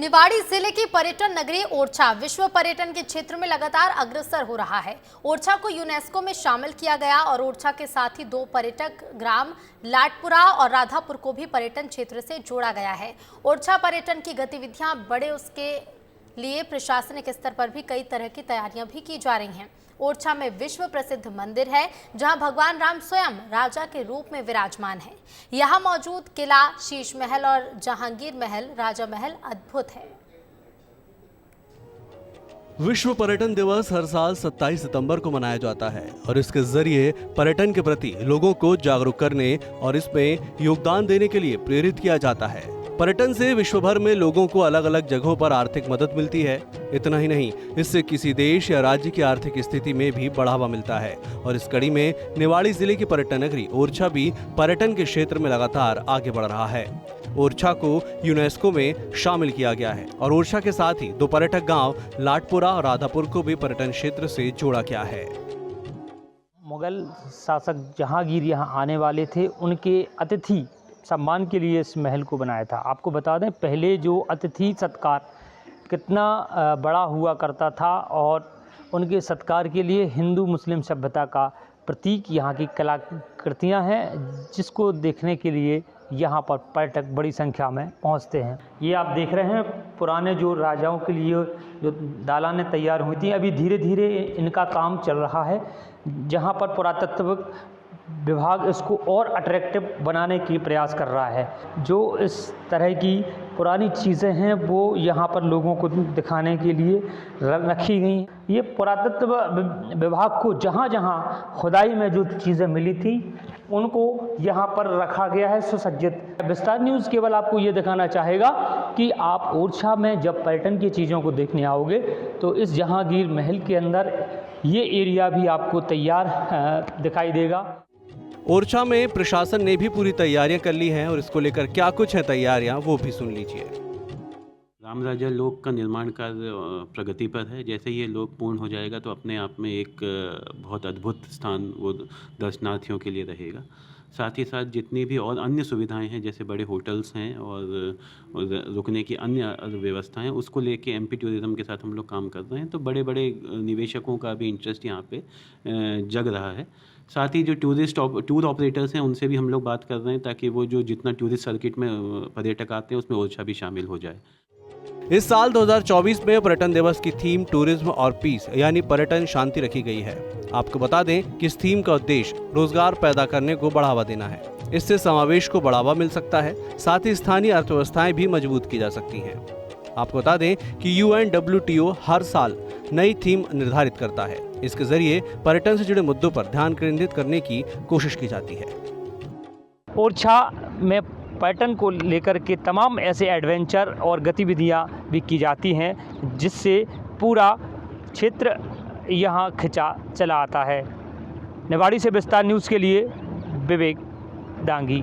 निवाड़ी जिले की पर्यटन नगरी ओरछा विश्व पर्यटन के क्षेत्र में लगातार अग्रसर हो रहा है। ओरछा को यूनेस्को में शामिल किया गया और ओरछा के साथ ही 2 पर्यटक ग्राम लाटपुरा और राधापुर को भी पर्यटन क्षेत्र से जोड़ा गया है। ओरछा पर्यटन की गतिविधियां बढ़े, उसके लिए प्रशासनिक स्तर पर भी कई तरह की तैयारियां भी की जा रही हैं। ओरछा में विश्व प्रसिद्ध मंदिर है जहां भगवान राम स्वयं राजा के रूप में विराजमान है। यहां मौजूद किला, शीश महल और जहांगीर महल, राजा महल अद्भुत है। विश्व पर्यटन दिवस हर साल 27 सितंबर को मनाया जाता है और इसके जरिए पर्यटन के प्रति लोगों को जागरूक करने और इसमें योगदान देने के लिए प्रेरित किया जाता है। पर्यटन से विश्व भर में लोगों को अलग अलग जगहों पर आर्थिक मदद मिलती है। इतना ही नहीं, इससे किसी देश या राज्य की आर्थिक स्थिति में भी बढ़ावा मिलता है और इस कड़ी में निवाड़ी जिले की पर्यटन नगरी ओरछा भी पर्यटन के क्षेत्र में लगातार आगे बढ़ रहा है। ओरछा को यूनेस्को में शामिल किया गया है और ओरछा के साथ ही 2 पर्यटक गांव लाटपुरा और राधापुर को भी पर्यटन क्षेत्र से जोड़ा गया है। मुगल शासक जहांगीर यहाँ आने वाले थे, उनके अतिथि सम्मान के लिए इस महल को बनाया था। आपको बता दें, पहले जो अतिथि सत्कार कितना बड़ा हुआ करता था और उनके सत्कार के लिए हिंदू मुस्लिम सभ्यता का प्रतीक यहाँ की कलाकृतियाँ हैं, जिसको देखने के लिए यहाँ पर पर्यटक बड़ी संख्या में पहुँचते हैं। ये आप देख रहे हैं, पुराने जो राजाओं के लिए जो दालानें तैयार हुई थी, अभी धीरे धीरे इनका काम चल रहा है। जहाँ पर पुरातत्व विभाग इसको और अट्रैक्टिव बनाने की प्रयास कर रहा है। जो इस तरह की पुरानी चीज़ें हैं वो यहाँ पर लोगों को दिखाने के लिए रखी गई। ये पुरातत्व विभाग को जहाँ जहाँ खुदाई में जो चीज़ें मिली थी उनको यहाँ पर रखा गया है सुसज्जित। विस्तार न्यूज़ केवल आपको ये दिखाना चाहेगा कि आप ओरछा में जब पर्यटन की चीज़ों को देखने आओगे तो इस जहांगीर महल के अंदर ये एरिया भी आपको तैयार दिखाई देगा। ओरछा में प्रशासन ने भी पूरी तैयारियां कर ली हैं और इसको लेकर क्या कुछ है तैयारियां, वो भी सुन लीजिए। राम राजा लोक का निर्माण कार्य प्रगति पर है। जैसे ये लोक पूर्ण हो जाएगा तो अपने आप में एक बहुत अद्भुत स्थान वो दर्शनार्थियों के लिए रहेगा। साथ ही साथ जितनी भी और अन्य सुविधाएं हैं, जैसे बड़े होटल्स हैं और रुकने की अन्य व्यवस्थाएं, उसको लेके एमपी टूरिज्म के साथ हम लोग काम कर रहे हैं। तो बड़े बड़े निवेशकों का भी इंटरेस्ट यहाँ पे जग रहा है। साथ ही जो टूर ऑपरेटर्स हैं उनसे भी हम लोग बात कर रहे हैं ताकि वो जो जितना टूरिस्ट सर्किट में पर्यटक आते हैं उसमें ओरछा भी शामिल हो जाए। इस साल 2024 में पर्यटन दिवस की थीम टूरिज्म और पीस यानी पर्यटन शांति रखी गई है। आपको बता दें कि इस थीम का उद्देश्य रोजगार पैदा करने को बढ़ावा देना है। इससे समावेश को बढ़ावा मिल सकता है, साथ ही स्थानीय अर्थव्यवस्थाएं भी मजबूत की जा सकती हैं। आपको बता दें कि UNWTO हर साल नई थीम निर्धारित करता है। इसके जरिए पर्यटन से जुड़े मुद्दों पर ध्यान केंद्रित करने की कोशिश की जाती है। ओरछा में पर्यटन को लेकर के तमाम ऐसे एडवेंचर और गतिविधियां भी की जाती हैं जिससे पूरा क्षेत्र यहाँ खिंचा चला आता है। निवाड़ी से विस्तार न्यूज़ के लिए विवेक डांगी।